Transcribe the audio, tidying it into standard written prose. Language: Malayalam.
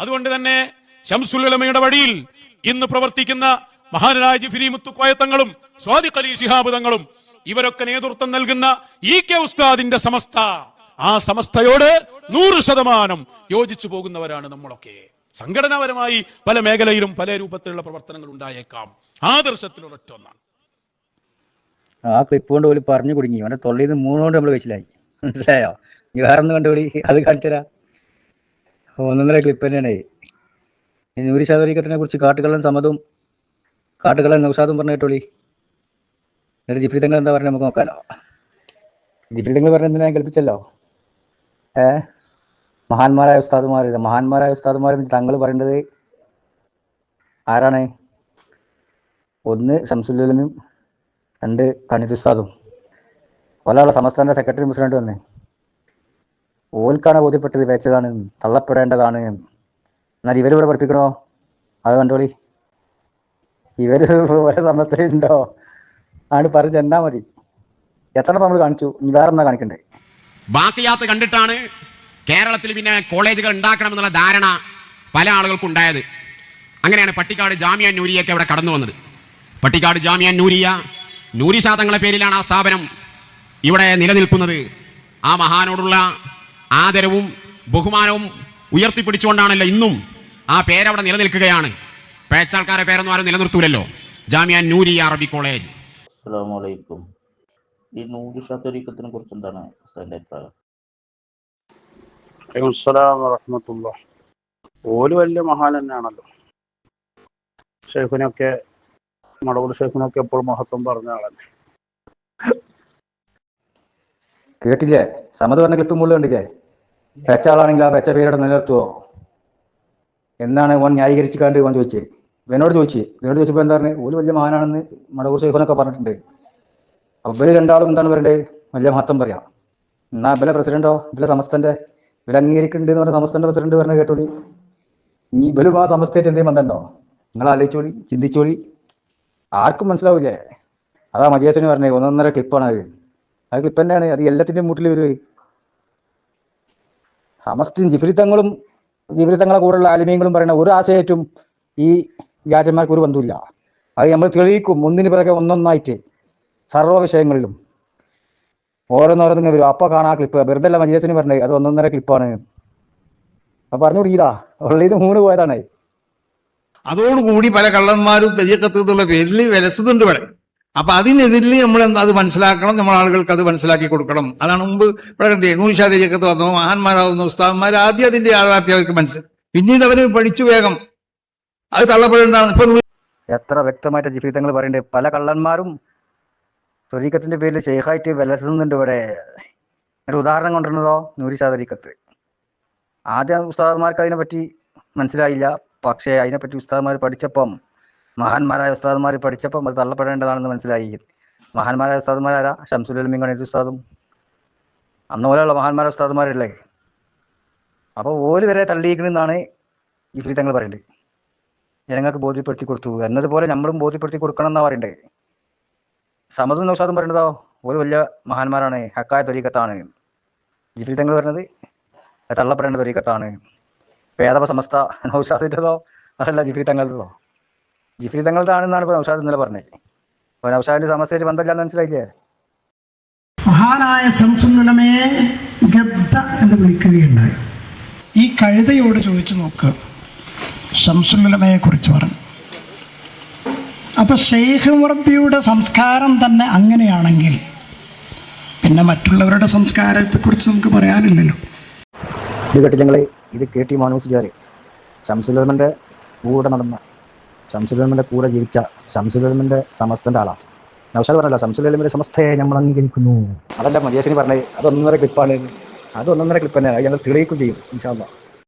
അതുകൊണ്ട് തന്നെ ശംസുൽ ഉലമയുടെ വഴിയിൽ ഇന്ന് പ്രവർത്തിക്കുന്ന മഹാനായ ജിഫ്രി മുത്തുക്കോയത്തങ്ങളും സ്വാദിഖ് അലി ശിഹാബ് തങ്ങളും ഇവരൊക്കെ നേതൃത്വം നൽകുന്ന EK ഉസ്താദിന്റെ സമസ്ത, ആ സമസ്തയോട് 100% യോജിച്ചു പോകുന്നവരാണ് നമ്മളൊക്കെ. സംഘടനാപരമായി പല മേഖലയിലും പല രൂപത്തിലുള്ള പ്രവർത്തനങ്ങൾ ഉണ്ടായേക്കാം. ആദർശത്തിലൊരൊറ്റ ഒന്നാണ്. ആ ക്ലിപ്പ് കൊണ്ട് പോലും പറഞ്ഞു കുടുങ്ങി. അവന്റെ തൊള്ളിയിൽ നിന്ന് 3 കൊണ്ട് നമ്മൾ കഴിച്ചില്ലായി. മനസ്സിലായോ? നീ വേറെ ഒന്ന് കണ്ടുപിടി, അത് കാണിച്ചരാ. 1.5 ക്ലിപ്പ് തന്നെയാണ്. നൂരി ഷാദരീക്കത്തിനെ കുറിച്ച് കാട്ടുകള്ളൻ സമതും കാട്ടുകള്ളൻ നൗഷാദും പറഞ്ഞു കേട്ടോളി. എന്നിട്ട് ജിഫ്രി തങ്ങൾ എന്താ പറഞ്ഞത് നമുക്ക് നോക്കാലോ. ജിഫ്രി തങ്ങൾ പറഞ്ഞ എന്തിനാ കൽപ്പിച്ചല്ലോ. മഹാന്മാരായ ഉസ്താദുമാർ തങ്ങൾ പറയേണ്ടത് ആരാണ്? 1 ശംസുൽ ഉലമയും 2 കണിത് ഉസ്താദും. ഒരാളെ സമസ്തന്റെ സെക്രട്ടറി പ്രസിഡന്റ് വന്ന് ഓൽക്കാണ് ബോധ്യപ്പെട്ടത് വെച്ചതാണ്, തള്ളപ്പെടേണ്ടതാണ്. എന്നാൽ ഇവരിവിടെ പഠിപ്പിക്കണോ? അത് കണ്ടോളി. ഇവര് ഓരോ സമസ്തയുണ്ടോ ആണ് പറഞ്ഞ് എന്നാ മതി. എത്ര നമ്മൾ കാണിച്ചു, ഇനി വേറെ എന്നാ കാണിക്കണ്ടേ? ബാക്കിയാത്ത് കണ്ടിട്ടാണ് കേരളത്തിൽ പിന്നെ കോളേജുകൾ ഉണ്ടാക്കണമെന്നുള്ള ധാരണ പല ആളുകൾക്കും ഉണ്ടായത്. അങ്ങനെയാണ് പട്ടിക്കാട് ജാമിയ നൂരിയൊക്കെ അവിടെ കടന്നു വന്നത്. പട്ടിക്കാട് ജാമിയ നൂരിയ നൂരി ശാതങ്ങളുടെ പേരിലാണ് ആ സ്ഥാപനം ഇവിടെ നിലനിൽക്കുന്നത്. ആ മഹാനോടുള്ള ആദരവും ബഹുമാനവും ഉയർത്തിപ്പിടിച്ചുകൊണ്ടാണല്ലോ ഇന്നും ആ പേരവിടെ നിലനിൽക്കുകയാണ്. പേച്ചാൾക്കാരുടെ പേരൊന്നും ആരും നിലനിർത്തൂലല്ലോ. ജാമിയ നൂരിയ അറബി കോളേജ്. അസ്സലാമു അലൈക്കും. ഈ നൂരി ഷാദരീക്കത്തിനെ കുറിച്ച് എന്താണ് ഉസ്താദിന്റെ അഭിപ്രായം? ഓല് വലിയ മഹാൻ തന്നെയാണല്ലോ. ഷെയ്ഖിനൊക്കെ മടവൂർ ഷെയ്ഖിനൊക്കെ എപ്പോഴും മഹത്വം പറഞ്ഞ ആളല്ലേ. കേട്ടില്ലേ? സമത് പറഞ്ഞ ക്ലിപ്പ് മുകളിൽ കണ്ടില്ലേ? വെച്ച ആളാണെങ്കിൽ ആ വെച്ച പേരോടെ നിലനിർത്തുവോ എന്നാണ് ഓൻ ന്യായീകരിച്ച് കണ്ട് ഓൻ ചോദിച്ചത്. ഇവനോട് ചോദിച്ചപ്പോൾ എന്താ പറഞ്ഞത്? ഓല് വലിയ മഹാനാണെന്ന് മടവൂർ ഷെയ്ഖിനൊക്കെ പറഞ്ഞിട്ടുണ്ട്. അപ്പോൾ ഇവര് രണ്ടാളും എന്താണ് പറയണ്ടത്? വലിയ മഹത്വം പറയാം. എന്നാ ഇവലെ പ്രസിഡന്റോ, ഇവലെ സമസ്തന്റെ ഇവരെ അംഗീകരിക്കുന്നുണ്ട് എന്ന് പറഞ്ഞ സമസ്തന്റെ പ്രസിഡന്റ് പറഞ്ഞ കേട്ടോളി. ഇനി ഇവരും ആ സമസ്തയായിട്ട് എന്തെങ്കിലും ബന്ധമുണ്ടോ? നിങ്ങൾ ആലോചിച്ചോളി, ചിന്തിച്ചോളി. ആർക്കും മനസ്സിലാവില്ലേ? അതാ മജിയസിന് പറഞ്ഞത് 1.5 ക്ലിപ്പാണ് അത്. അത് ക്ലിപ്പ് തന്നെയാണ്. അത് എല്ലാത്തിൻ്റെയും മൂട്ടിൽ വരും. സമസ്തയും ജിഫ്രി തങ്ങളെ കൂടെയുള്ള ആലിമീങ്ങളും പറയുന്ന ഒരു ആശയറ്റും ഈ വ്യാജന്മാർക്ക് ഒരു ബന്ധമില്ല. അത് നമ്മൾ തെളിയിക്കും ഒന്നിന് പിറകെ ഒന്നൊന്നായിട്ട് സർവ്വ വിഷയങ്ങളിലും ഓരോന്നോരോന്നിങ്ങനെ വരും. അപ്പോൾ കാണാ ക്ലിപ്പ്. വെറുതെ അല്ല മജിയസിന് പറഞ്ഞത് അത് 1.5 ക്ലിപ്പാണ്. അപ്പൊ പറഞ്ഞു കൊടുക്കീതാ ഉള്ളത് 3 പോയതാണ്. അതോടുകൂടി പല കള്ളന്മാരും തെരിയക്കത്ത് എന്നുള്ള പേരിൽ വിലസുന്നുണ്ട് ഇവിടെ. അപ്പൊ അതിനെതിരിൽ നമ്മൾ അത് മനസ്സിലാക്കണം, നമ്മൾ ആളുകൾക്ക് അത് മനസ്സിലാക്കി കൊടുക്കണം. അതാണ് മുമ്പ് ഇവിടെ കണ്ടേ നൂരി ഷാ തെരിയക്കത്ത് വന്നു മഹാന്മാരാവുന്ന ഉസ്താദന്മാർ ആദ്യം അതിന്റെ യാഥാർത്ഥ്യം അവർക്ക് മനസ്സിലായി. പിന്നീട് അവര് പഠിച്ചു വേഗം അത് തള്ളപ്പെടേണ്ടതാണ്. ഇപ്പൊ എത്ര വ്യക്തമായിട്ട് ജിഫ്രി തങ്ങൾ പറയണ്ടേ? പല കള്ളന്മാരും ത്വരീക്കത്തിന്റെ പേരിൽ ഷെയ്ഖായിട്ട് വിലസുന്നുണ്ട് ഇവിടെ. ഒരു ഉദാഹരണം കൊണ്ടുവരുന്നതോ നൂരി ഷാ തരീക്കത്ത്. ആദ്യം ഉസ്താദന്മാർക്ക് അതിനെപ്പറ്റി മനസ്സിലായില്ല. പക്ഷേ അതിനെപ്പറ്റി ഉസ്താദന്മാർ പഠിച്ചപ്പം, മഹാന്മാരായ ഉസ്താദന്മാർ പഠിച്ചപ്പം അത് തള്ളപ്പെടേണ്ടതാണെന്ന് മനസ്സിലായി. മഹാന്മാരായ ഉസ്താദന്മാരാരാ? ശംസുൽ ഉലമയും കണീത് ഉസ്താദും. അന്ന് പോലെയുള്ള മഹാന്മാരായ ഉസ്താദന്മാരല്ലേ. അപ്പോൾ ഓല് വരെ തള്ളിയിരിക്കണമെന്നാണ് ജിഫ്രി തങ്ങൾ പറയേണ്ടത്. ജനങ്ങൾക്ക് ബോധ്യപ്പെടുത്തി കൊടുത്തു എന്നതുപോലെ നമ്മളും ബോധ്യപ്പെടുത്തി കൊടുക്കണം എന്നാണ് പറയേണ്ടത്. സമതും നൗഷാദും പറയേണ്ടതോ ഒരു വലിയ മഹാന്മാരാണ്, ഹക്കായ ത്വരീക്കത്താണ്. ജിഫ്രി തങ്ങൾ പറഞ്ഞത് തള്ളപ്പെടേണ്ട ത്വരീക്കത്താണ്. പേദവ സമസ്ത നൗഷാദിൻ്റെതോ അതല്ല ജിഫ്രി തങ്ങളുടേതോ? ജിഫ്രി തങ്ങളുടേതാണെന്നാണ് ഇപ്പോൾ നൗഷാദ് ഇന്നലെ പറഞ്ഞത്. അപ്പോൾ നൗഷാദിന്റെ സമസ്തയിൽ ബന്ധമില്ലാന്ന് മനസ്സിലായില്ലേ? മഹാനായ ശംസുൽ ഉലമയെ ഗദ്ദ എന്ന് വിളിക്കുകയുണ്ടായി. ഈ കഴുതയോട് ചോദിച്ചു നോക്കുക, ശംസുൽ ഉലമയെ കുറിച്ച് പറഞ്ഞു. അപ്പൊ ഷെയ്ഖ് മുറബിയുടെ സംസ്കാരം തന്നെ അങ്ങനെയാണെങ്കിൽ പിന്നെ മറ്റുള്ളവരുടെ സംസ്കാരത്തെക്കുറിച്ച് നമുക്ക് പറയാനില്ലല്ലോ. ഇത് കേട്ടില്ല? ഇത് KT മാനൂസിക്കാർ ശംസുൽ ഉലമയുടെ കൂടെ നടന്ന, ശംസുൽ ഉലമയുടെ കൂടെ ജീവിച്ച, ശംസുൽ ഉലമയുടെ സമസ്തന്റെ ആളാണ്. നൗഷാദ് പറഞ്ഞല്ലോ ശംസുൽ ഉലമയുടെ സമസ്തയെ നമ്മൾ അംഗീകരിക്കുന്നു. അതല്ല മജിയസിന് പറഞ്ഞത് അത് 1.5 ക്ലിപ്പാണ്. അത് 1.5 ക്ലിപ്പ് തന്നെ. അത് ഞങ്ങൾ തെളിയിക്കും ചെയ്യും ഇൻഷാ അല്ലാഹ്.